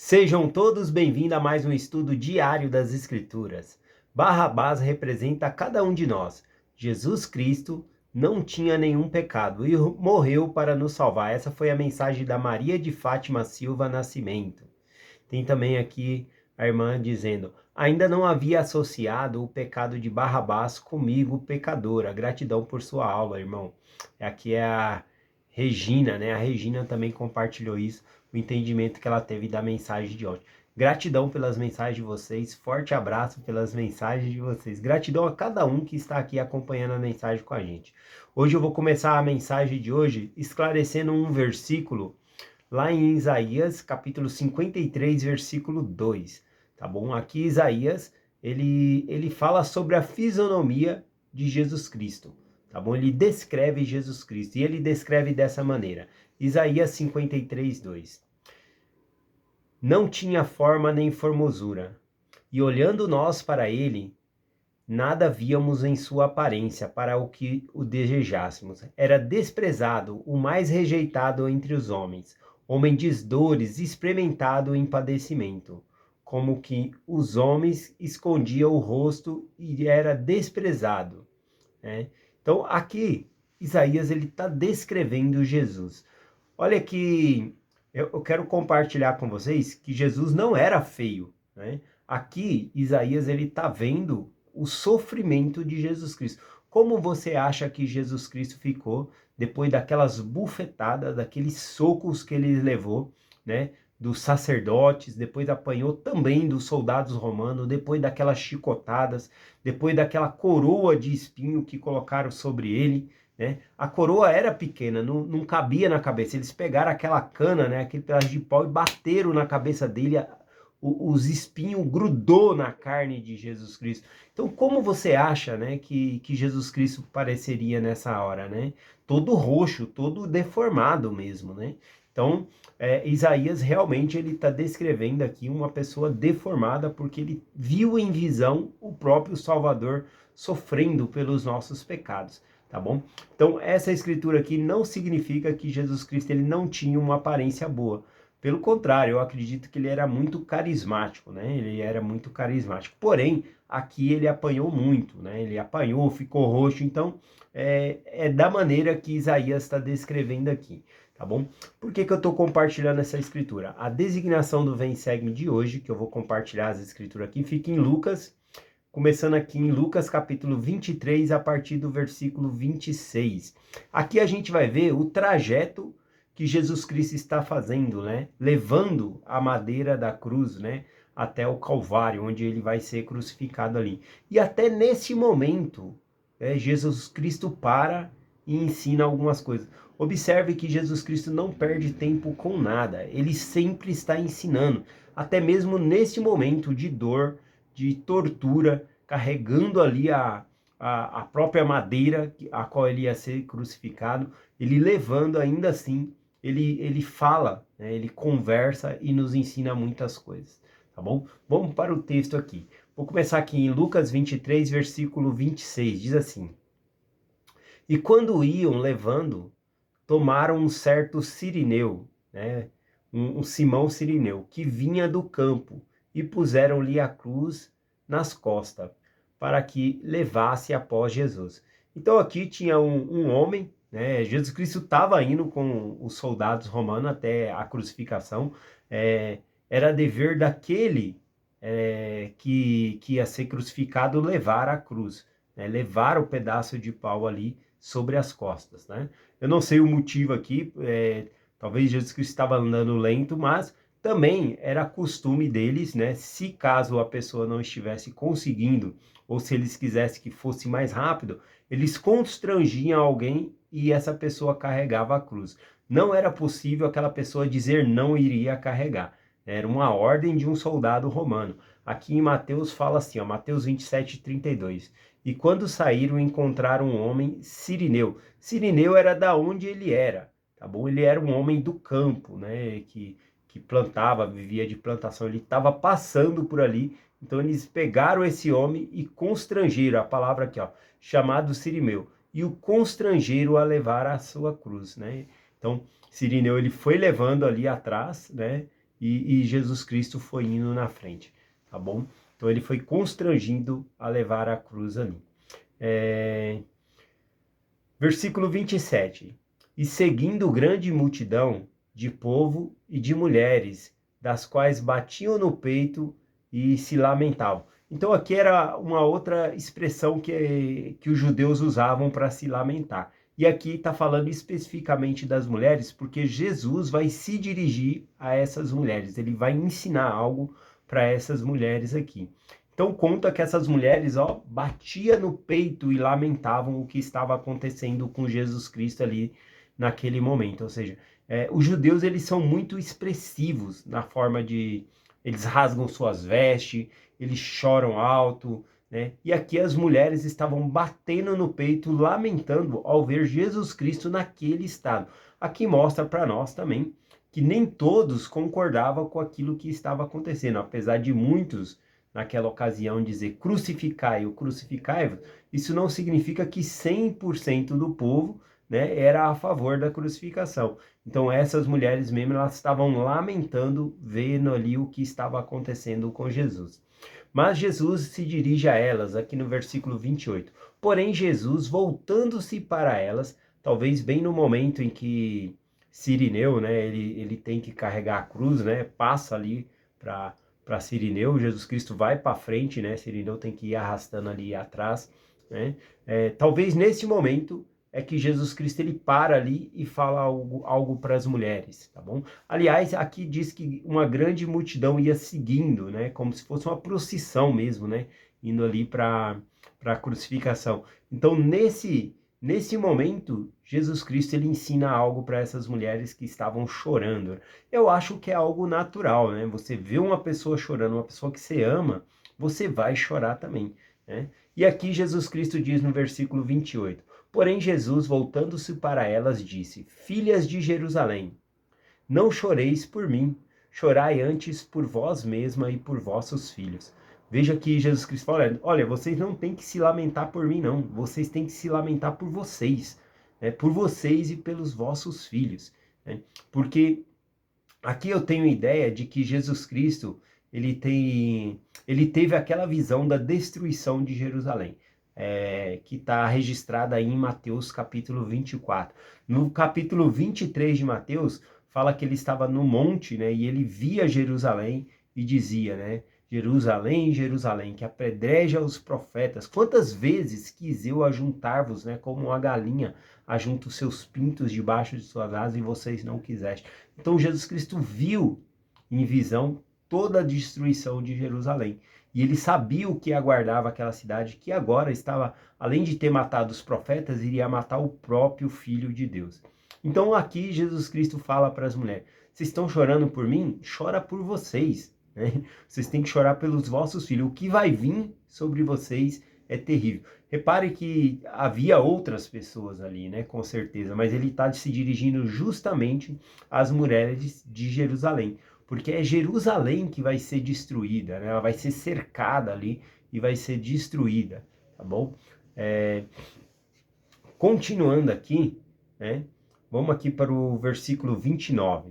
Sejam todos bem-vindos a mais um estudo diário das Escrituras. Barrabás representa cada um de nós. Jesus Cristo não tinha nenhum pecado e morreu para nos salvar. Essa foi a mensagem da Maria de Fátima Silva Nascimento. Tem também aqui a irmã dizendo: ainda não havia associado o pecado de Barrabás comigo, pecadora. Gratidão por sua aula, irmão. Aqui é a Regina, né? A Regina também compartilhou isso, o entendimento que ela teve da mensagem de ontem. Gratidão pelas mensagens de vocês, forte abraço pelas mensagens de vocês. Gratidão a cada um que está aqui acompanhando a mensagem com a gente. Hoje eu vou começar a mensagem de hoje esclarecendo um versículo lá em Isaías, capítulo 53, versículo 2, tá bom? Aqui Isaías, ele fala sobre a fisionomia de Jesus Cristo, tá bom? Ele descreve Jesus Cristo, e ele descreve dessa maneira. Isaías 53, 2. Não tinha forma nem formosura, e olhando nós para ele, nada víamos em sua aparência para o que o desejássemos. Era desprezado, o mais rejeitado entre os homens, homem de dores, experimentado em padecimento, como que os homens escondiam o rosto e era desprezado, né? Então aqui Isaías ele está descrevendo Jesus. Olha que eu quero compartilhar com vocês que Jesus não era feio, né? Aqui Isaías ele está vendo o sofrimento de Jesus Cristo. Como você acha que Jesus Cristo ficou depois daquelas bufetadas, daqueles socos que ele levou, né? Dos sacerdotes, depois apanhou também dos soldados romanos, depois daquelas chicotadas, depois daquela coroa de espinho que colocaram sobre ele, né? A coroa era pequena, não cabia na cabeça. Eles pegaram aquela cana, né? Aquele pedaço de pau e bateram na cabeça dele. Os espinhos grudou na carne de Jesus Cristo. Então, como você acha, né, que Jesus Cristo pareceria nessa hora, né? Todo roxo, todo deformado mesmo, né? Então, Isaías realmente ele está descrevendo aqui uma pessoa deformada porque ele viu em visão o próprio Salvador sofrendo pelos nossos pecados, tá bom? Então, essa escritura aqui não significa que Jesus Cristo ele não tinha uma aparência boa. Pelo contrário, eu acredito que ele era muito carismático, né? Ele era muito carismático. Porém, aqui ele apanhou muito, né? Ele apanhou, ficou roxo. Então, é da maneira que Isaías está descrevendo aqui, tá bom? Por que eu estou compartilhando essa escritura? A designação do Vem Segue-me de hoje, que eu vou compartilhar as escrituras aqui, fica em Lucas, começando aqui em Lucas capítulo 23, a partir do versículo 26. Aqui a gente vai ver o trajeto que Jesus Cristo está fazendo, né? Levando a madeira da cruz, né? Até o Calvário, onde ele vai ser crucificado ali. E até nesse momento, Jesus Cristo para e ensina algumas coisas. Observe que Jesus Cristo não perde tempo com nada. Ele sempre está ensinando. Até mesmo nesse momento de dor, de tortura, carregando ali a própria madeira a qual ele ia ser crucificado, ele levando ainda assim, ele fala, né, ele conversa e nos ensina muitas coisas, tá bom? Vamos para o texto aqui. Vou começar aqui em Lucas 23, versículo 26, diz assim: E quando iam levando, tomaram um certo Cirineu, né, um Simão Cirineu, que vinha do campo, e puseram-lhe a cruz nas costas, para que levasse após Jesus. Então aqui tinha um homem, né, Jesus Cristo estava indo com os soldados romanos até a crucificação, era dever daquele que ia ser crucificado levar a cruz, né, levar o pedaço de pau ali sobre as costas, né? Eu não sei o motivo aqui, talvez Jesus Cristo estava andando lento, mas também era costume deles, né? Se caso a pessoa não estivesse conseguindo, ou se eles quisessem que fosse mais rápido, eles constrangiam alguém e essa pessoa carregava a cruz. Não era possível aquela pessoa dizer não iria carregar. Era uma ordem de um soldado romano. Aqui em Mateus fala assim, ó, Mateus 27, 32. E quando saíram, encontraram um homem Cirineu. Cirineu era da onde ele era, tá bom? Ele era um homem do campo, né? Que plantava, vivia de plantação. Ele estava passando por ali. Então eles pegaram esse homem e constrangeram, a palavra aqui, ó, chamado Cirineu. E o constrangeram a levar a sua cruz, né? Então, Cirineu, ele foi levando ali atrás, né? e Jesus Cristo foi indo na frente, tá bom? Então ele foi constrangido a levar a cruz ali. Versículo 27. E seguindo grande multidão de povo e de mulheres, das quais batiam no peito e se lamentavam. Então aqui era uma outra expressão que os judeus usavam para se lamentar. E aqui está falando especificamente das mulheres, porque Jesus vai se dirigir a essas mulheres. Ele vai ensinar algo para essas mulheres aqui. Então conta que essas mulheres, batiam no peito e lamentavam o que estava acontecendo com Jesus Cristo ali naquele momento. Ou seja, os judeus, eles são muito expressivos na forma de... Eles rasgam suas vestes, eles choram alto, né? E aqui as mulheres estavam batendo no peito, lamentando ao ver Jesus Cristo naquele estado. Aqui mostra para nós também que nem todos concordavam com aquilo que estava acontecendo, apesar de muitos naquela ocasião dizer crucificai ou crucificai-vos, isso não significa que 100% do povo, né, era a favor da crucificação. Então essas mulheres mesmo, elas estavam lamentando, vendo ali o que estava acontecendo com Jesus. Mas Jesus se dirige a elas, aqui no versículo 28. Porém Jesus, voltando-se para elas, talvez bem no momento em que Cirineu, né, ele tem que carregar a cruz, né, passa ali para Cirineu, Jesus Cristo vai para frente, né? Cirineu tem que ir arrastando ali atrás, né? Talvez nesse momento é que Jesus Cristo ele para ali e fala algo para as mulheres, tá bom? Aliás, aqui diz que uma grande multidão ia seguindo, né? Como se fosse uma procissão mesmo, né? Indo ali para a crucificação. Então, nesse momento, Jesus Cristo ele ensina algo para essas mulheres que estavam chorando. Eu acho que é algo natural, né? Você vê uma pessoa chorando, uma pessoa que você ama, você vai chorar também, né? E aqui Jesus Cristo diz no versículo 28, porém Jesus, voltando-se para elas, disse, filhas de Jerusalém, não choreis por mim, chorai antes por vós mesma e por vossos filhos. Veja que Jesus Cristo fala, olha, vocês não têm que se lamentar por mim, não. Vocês têm que se lamentar por vocês, né? Por vocês e pelos vossos filhos, né? Porque aqui eu tenho ideia de que Jesus Cristo, ele teve aquela visão da destruição de Jerusalém, que está registrada aí em Mateus capítulo 24. No capítulo 23 de Mateus, fala que ele estava no monte, né, e ele via Jerusalém e dizia, né, Jerusalém, Jerusalém, que apedreja os profetas. Quantas vezes quis eu ajuntar-vos, né, como uma galinha ajunta os seus pintos debaixo de suas asas e vocês não quiseste. Então Jesus Cristo viu em visão toda a destruição de Jerusalém. E ele sabia o que aguardava aquela cidade, que agora estava, além de ter matado os profetas, iria matar o próprio Filho de Deus. Então aqui Jesus Cristo fala para as mulheres, vocês estão chorando por mim? Chora por vocês, né? Vocês têm que chorar pelos vossos filhos. O que vai vir sobre vocês é terrível. Repare que havia outras pessoas ali, né, com certeza, mas ele está se dirigindo justamente às mulheres de Jerusalém, porque é Jerusalém que vai ser destruída, né? Ela vai ser cercada ali e vai ser destruída, tá bom? Continuando aqui, né, vamos aqui para o versículo 29,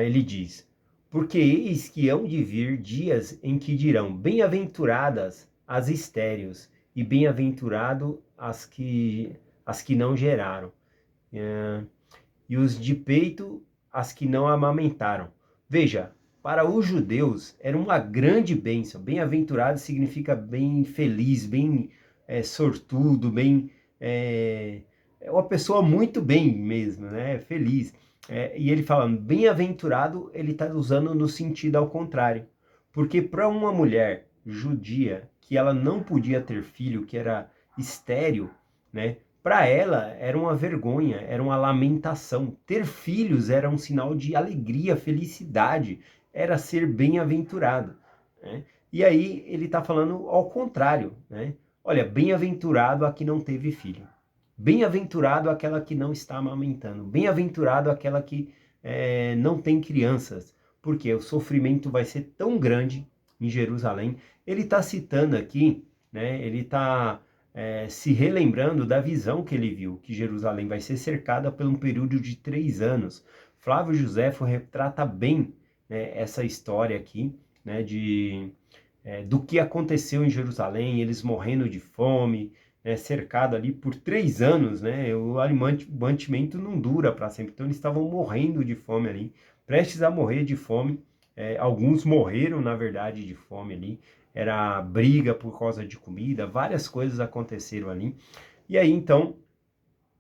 ele diz, porque eis que hão de vir dias em que dirão, bem-aventuradas as estéreos, e bem-aventurado as que não geraram, e os de peito as que não amamentaram. Veja, para os judeus era uma grande bênção. Bem-aventurado significa bem feliz, bem sortudo, bem... É uma pessoa muito bem mesmo, né? Feliz. E ele falando, bem-aventurado, ele está usando no sentido ao contrário. Porque para uma mulher judia, que ela não podia ter filho, que era estéril, né? Para ela era uma vergonha, era uma lamentação. Ter filhos era um sinal de alegria, felicidade, era ser bem-aventurado, né? E aí ele está falando ao contrário, né? Olha, bem-aventurado a que não teve filho. Bem-aventurado aquela que não está amamentando. Bem-aventurado aquela que não tem crianças. Porque o sofrimento vai ser tão grande em Jerusalém. Ele está citando aqui, né? Ele está se relembrando da visão que ele viu, que Jerusalém vai ser cercada por um período de 3 anos. Flávio Josefo retrata bem né, essa história aqui, né, do que aconteceu em Jerusalém, eles morrendo de fome, né, cercado ali por 3 anos, né, o mantimento não dura para sempre, então eles estavam morrendo de fome ali, prestes a morrer de fome, alguns morreram, na verdade, de fome ali, era briga por causa de comida, várias coisas aconteceram ali, e aí então,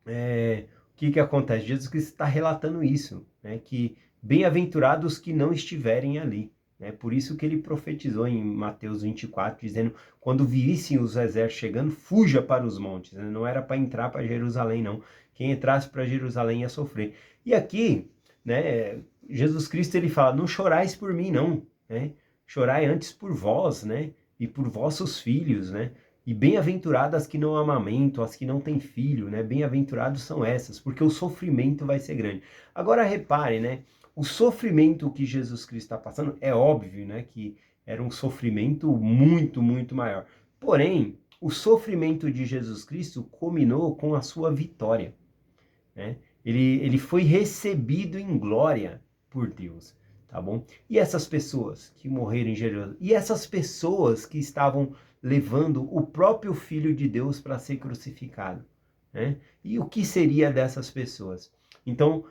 o que acontece? Jesus Cristo está relatando isso, né, que bem-aventurados que não estiverem ali, né, por isso que ele profetizou em Mateus 24, dizendo, quando vissem os exércitos chegando, fuja para os montes, né, não era para entrar para Jerusalém não, quem entrasse para Jerusalém ia sofrer. E aqui, né, Jesus Cristo ele fala, não chorais por mim não, né, chorai antes por vós, né, e por vossos filhos, né, e bem-aventuradas que não amamentam, as que não têm filho, né? Bem-aventurados são essas, porque o sofrimento vai ser grande. Agora repare, né? O sofrimento que Jesus Cristo está passando, é óbvio, né? Que era um sofrimento muito, muito maior. Porém, o sofrimento de Jesus Cristo culminou com a sua vitória, né? Ele foi recebido em glória por Deus, tá bom? E essas pessoas que morreram em Jerusalém, e essas pessoas que estavam levando o próprio Filho de Deus para ser crucificado, né? E o que seria dessas pessoas? Então,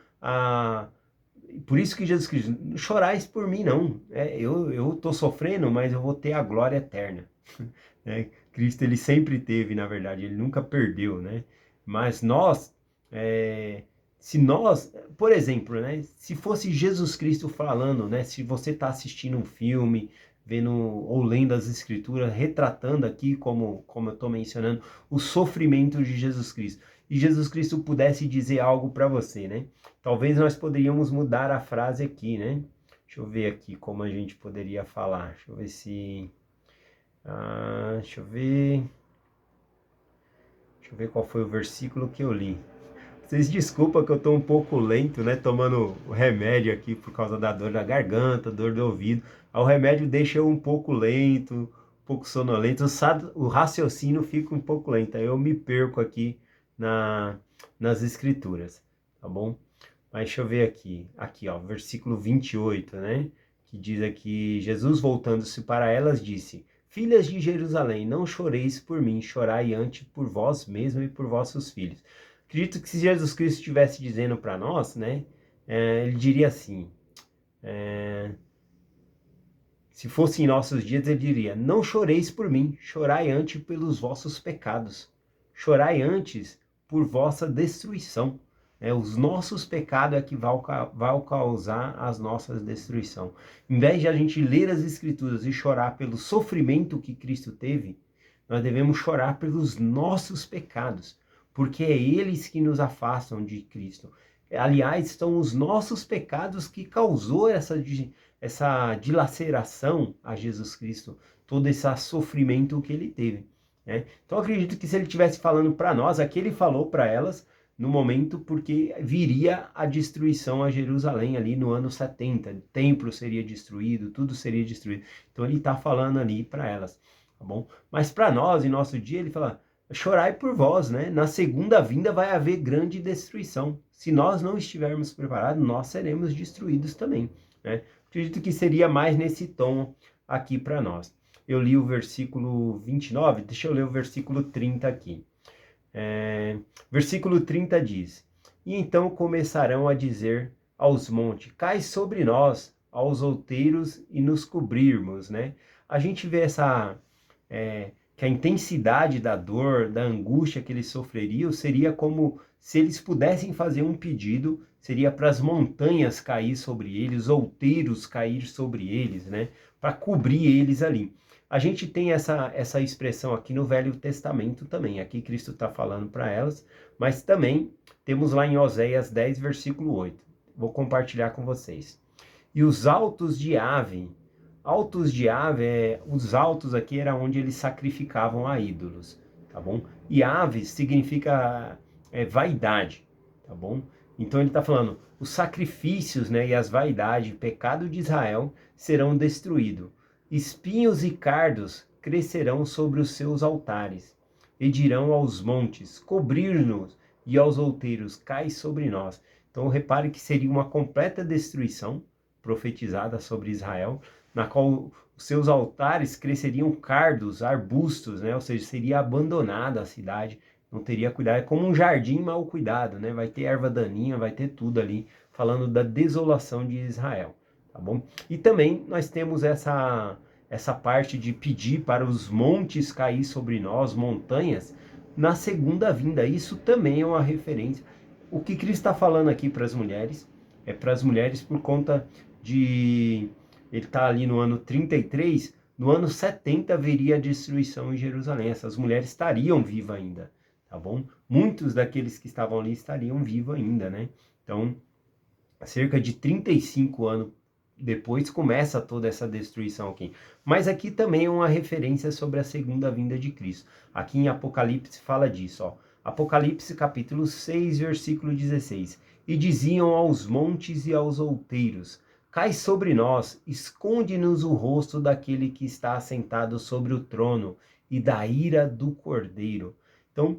por isso que Jesus Cristo, não chorais por mim não, eu estou sofrendo, mas eu vou ter a glória eterna, né? Cristo ele sempre teve, na verdade, ele nunca perdeu, né? Mas nós, é, se nós, por exemplo, né? Se fosse Jesus Cristo falando, né? Se você está assistindo um filme, vendo ou lendo as Escrituras, retratando aqui, como eu estou mencionando, o sofrimento de Jesus Cristo, e Jesus Cristo pudesse dizer algo para você, né? Talvez nós poderíamos mudar a frase aqui, né? Deixa eu ver aqui como a gente poderia falar. Deixa eu ver se... deixa eu ver... Deixa eu ver qual foi o versículo que eu li. Vocês desculpam que eu tô um pouco lento, né? Tomando o remédio aqui por causa da dor da garganta, dor do ouvido. O remédio deixa eu um pouco lento, um pouco sonolento. O raciocínio fica um pouco lento. Aí eu me perco aqui nas escrituras, tá bom? Mas deixa eu ver aqui. Aqui, ó, versículo 28, né? Que diz aqui, Jesus voltando-se para elas disse, filhas de Jerusalém, não choreis por mim, chorai antes por vós mesmos e por vossos filhos. Acredito que se Jesus Cristo estivesse dizendo para nós, né? Ele diria assim, se fosse em nossos dias, ele diria, não choreis por mim, chorai antes pelos vossos pecados. Chorai antes por vossa destruição. Os nossos pecados é que vai causar as nossas destruição. Em vez de a gente ler as Escrituras e chorar pelo sofrimento que Cristo teve, nós devemos chorar pelos nossos pecados, porque é eles que nos afastam de Cristo. Aliás, são os nossos pecados que causou essa dilaceração a Jesus Cristo, todo esse sofrimento que ele teve, né? Então, acredito que se ele estivesse falando para nós, aqui ele falou para elas no momento porque viria a destruição a Jerusalém ali no ano 70, o templo seria destruído, tudo seria destruído. Então, ele está falando ali para elas, tá bom? Mas para nós, em nosso dia, ele fala, chorai por vós, né? Na segunda vinda vai haver grande destruição. Se nós não estivermos preparados, nós seremos destruídos também, né? Acredito que seria mais nesse tom aqui para nós. Eu li o versículo 29, deixa eu ler o versículo 30 aqui. Versículo 30 diz, e então começarão a dizer aos montes, cai sobre nós, aos outeiros, e nos cobrirmos, né? A gente vê que a intensidade da dor, da angústia que eles sofreriam, seria como se eles pudessem fazer um pedido, seria para as montanhas cair sobre eles, os outeiros cair sobre eles, né? Para cobrir eles ali. A gente tem essa expressão aqui no Velho Testamento também. Aqui Cristo está falando para elas, mas também temos lá em Oséias 10, versículo 8. Vou compartilhar com vocês. E os altos de ave, os altos aqui era onde eles sacrificavam a ídolos, tá bom? E aves significa vaidade, tá bom? Então ele está falando, os sacrifícios, né, e as vaidades, pecado de Israel, serão destruídos. Espinhos e cardos crescerão sobre os seus altares, e dirão aos montes, cobrir-nos, e aos outeiros, cai sobre nós. Então repare que seria uma completa destruição, profetizada sobre Israel, na qual os seus altares cresceriam cardos, arbustos, né? Ou seja, seria abandonada a cidade, não teria cuidado, é como um jardim mal cuidado, né? Vai ter erva daninha, vai ter tudo ali, falando da desolação de Israel, tá bom? E também nós temos essa parte de pedir para os montes cair sobre nós, montanhas, na segunda vinda. Isso também é uma referência. O que Cristo está falando aqui para as mulheres, é para as mulheres por conta de... Ele está ali no ano 33, no ano 70 haveria a destruição em Jerusalém. Essas mulheres estariam vivas ainda, tá bom? Muitos daqueles que estavam ali estariam vivos ainda, né? Então, cerca de 35 anos depois começa toda essa destruição aqui. Mas aqui também é uma referência sobre a segunda vinda de Cristo. Aqui em Apocalipse fala disso, ó. Apocalipse capítulo 6, versículo 16. E diziam aos montes e aos outeiros: cai sobre nós, esconde-nos o rosto daquele que está assentado sobre o trono e da ira do Cordeiro. Então,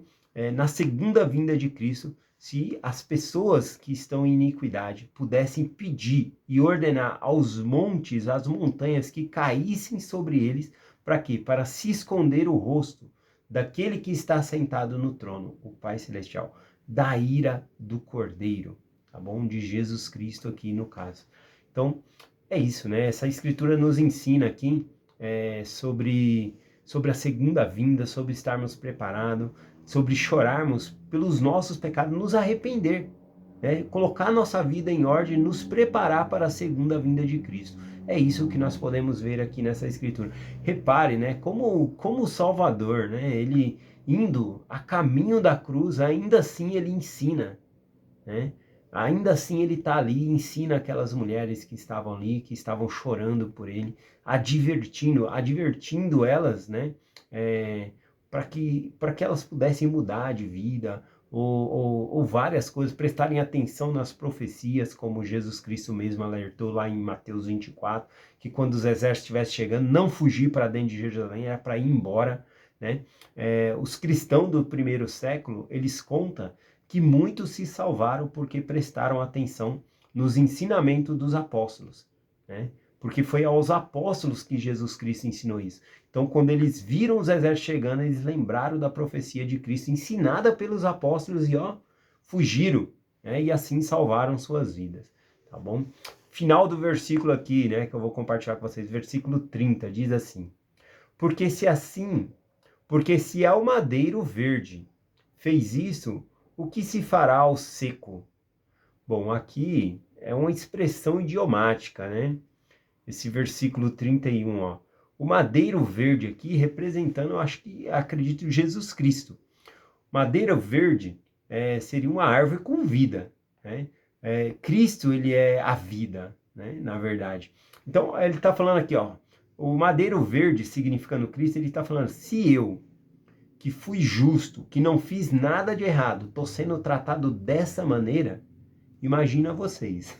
na segunda vinda de Cristo, se as pessoas que estão em iniquidade pudessem pedir e ordenar aos montes, às montanhas, que caíssem sobre eles, para quê? Para se esconder o rosto daquele que está sentado no trono, o Pai Celestial, da ira do Cordeiro, tá bom? De Jesus Cristo aqui no caso. Então, é isso, né? Essa escritura nos ensina aqui sobre a segunda vinda, sobre estarmos preparados, sobre chorarmos pelos nossos pecados, nos arrepender, né? Colocar nossa vida em ordem, nos preparar para a segunda vinda de Cristo. É isso que nós podemos ver aqui nessa escritura. Repare, né, como o Salvador, né, ele indo a caminho da cruz, ainda assim ele ensina, né? Ainda assim ele está ali e ensina aquelas mulheres que estavam ali, que estavam chorando por ele, advertindo elas, né? Para que elas pudessem mudar de vida, ou várias coisas, prestarem atenção nas profecias, como Jesus Cristo mesmo alertou lá em Mateus 24, que quando os exércitos estivessem chegando, não fugir para dentro de Jerusalém, era para ir embora, né? Os cristãos do primeiro século, eles contam que muitos se salvaram porque prestaram atenção nos ensinamentos dos apóstolos, né? Porque foi aos apóstolos que Jesus Cristo ensinou isso. Então, quando eles viram os exércitos chegando, eles lembraram da profecia de Cristo ensinada pelos apóstolos e, ó, fugiram, né? E assim salvaram suas vidas, tá bom? Final do versículo aqui, né, que eu vou compartilhar com vocês, versículo 30, diz assim: Porque se ao madeiro verde fez isso, o que se fará ao seco? Bom, aqui é uma expressão idiomática, né? Esse versículo 31, ó. O madeiro verde aqui representando, eu acredito, Jesus Cristo. Madeira verde seria uma árvore com vida, né? Cristo, ele é a vida, né? Na verdade. Então, ele está falando aqui, ó. O madeiro verde, significando Cristo, ele está falando, se eu, que fui justo, que não fiz nada de errado, estou sendo tratado dessa maneira, imagina vocês,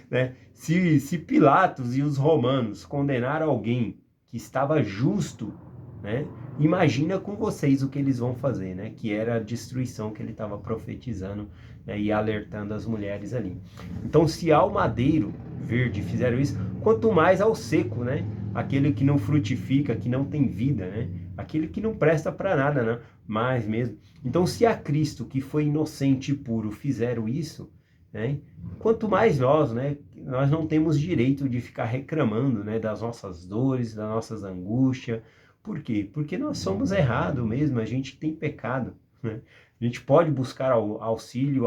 né? Se Pilatos e os romanos condenaram alguém que estava justo, né? Imagina com vocês o que eles vão fazer, né? Que era a destruição que ele estava profetizando, né? E alertando as mulheres ali. Então, se ao madeiro verde fizeram isso, quanto mais ao seco, né? Aquele que não frutifica, que não tem vida, né? Aquele que não presta para nada, né? Mais mesmo. Então, se a Cristo, que foi inocente e puro, fizeram isso, né? Quanto mais nós, né? Nós não temos direito de ficar reclamando, né? Das nossas dores, das nossas angústias. Por quê? Porque nós somos errados mesmo, a gente tem pecado, né? A gente pode buscar auxílio,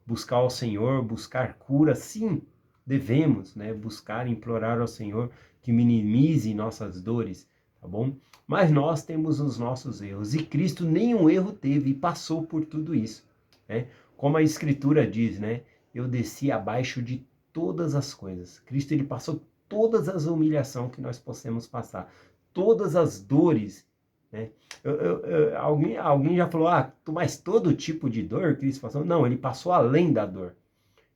buscar ao Senhor, buscar cura, sim, devemos, né? Buscar, implorar ao Senhor que minimize nossas dores, tá bom? Mas nós temos os nossos erros, e Cristo nenhum erro teve e passou por tudo isso, né? Como a Escritura diz, né? Eu desci abaixo de todas as coisas. Cristo, ele passou todas as humilhações que nós possamos passar, todas as dores, né? Alguém já falou, mas todo tipo de dor Cristo passou? Não, ele passou além da dor.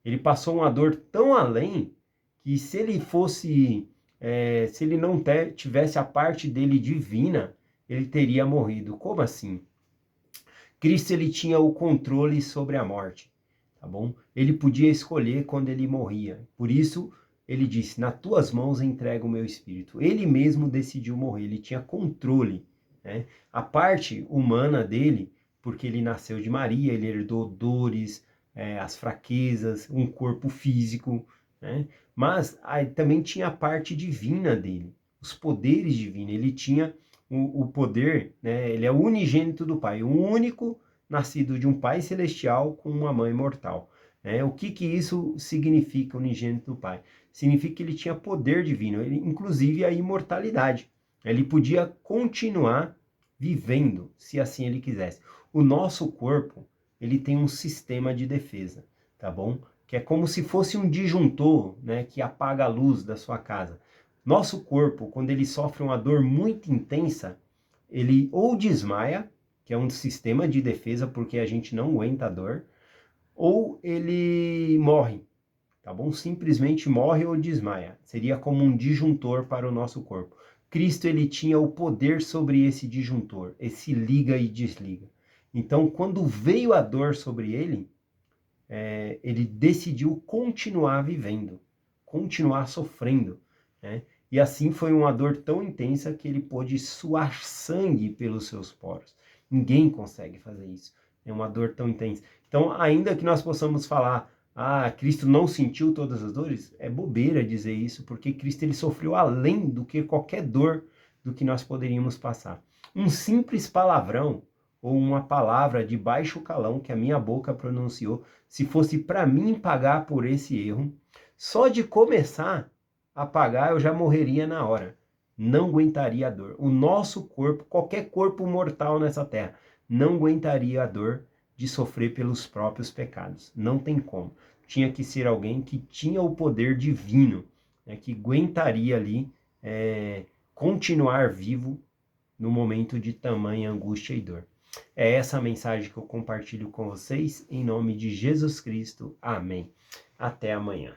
Ele passou uma dor tão além que se ele fosse, se ele não tivesse a parte dele divina, ele teria morrido. Como assim? Cristo, ele tinha o controle sobre a morte, tá bom? Ele podia escolher quando ele morria. Por isso, ele disse: nas tuas mãos entrego o meu espírito. Ele mesmo decidiu morrer, ele tinha controle, né? A parte humana dele, porque ele nasceu de Maria, ele herdou dores, as fraquezas, um corpo físico, né? Mas aí, também tinha a parte divina dele, os poderes divinos. Ele tinha o poder, né? Ele é o unigênito do Pai, o único nascido de um Pai celestial com uma mãe mortal. O que isso significa, unigênito do Pai? Significa que ele tinha poder divino, inclusive a imortalidade. Ele podia continuar vivendo, se assim ele quisesse. O nosso corpo, ele tem um sistema de defesa, tá bom? Que é como se fosse um disjuntor, né, que apaga a luz da sua casa. Nosso corpo, quando ele sofre uma dor muito intensa, ele ou desmaia, que é um sistema de defesa porque a gente não aguenta a dor, ou ele morre, tá bom? Simplesmente morre ou desmaia. Seria como um disjuntor para o nosso corpo. Cristo, ele tinha o poder sobre esse disjuntor, esse liga e desliga. Então, quando veio a dor sobre ele, ele decidiu continuar vivendo, continuar sofrendo, né? E assim foi uma dor tão intensa que ele pôde suar sangue pelos seus poros. Ninguém consegue fazer isso. É uma dor tão intensa. Então, ainda que nós possamos falar, Cristo não sentiu todas as dores, é bobeira dizer isso, porque Cristo ele sofreu além do que qualquer dor do que nós poderíamos passar. Um simples palavrão ou uma palavra de baixo calão que a minha boca pronunciou, se fosse para mim pagar por esse erro, só de começar a pagar eu já morreria na hora. Não aguentaria a dor. O nosso corpo, qualquer corpo mortal nessa terra, não aguentaria a dor de sofrer pelos próprios pecados. Não tem como. Tinha que ser alguém que tinha o poder divino, né, que aguentaria ali continuar vivo no momento de tamanha angústia e dor. É essa a mensagem que eu compartilho com vocês, em nome de Jesus Cristo. Amém. Até amanhã.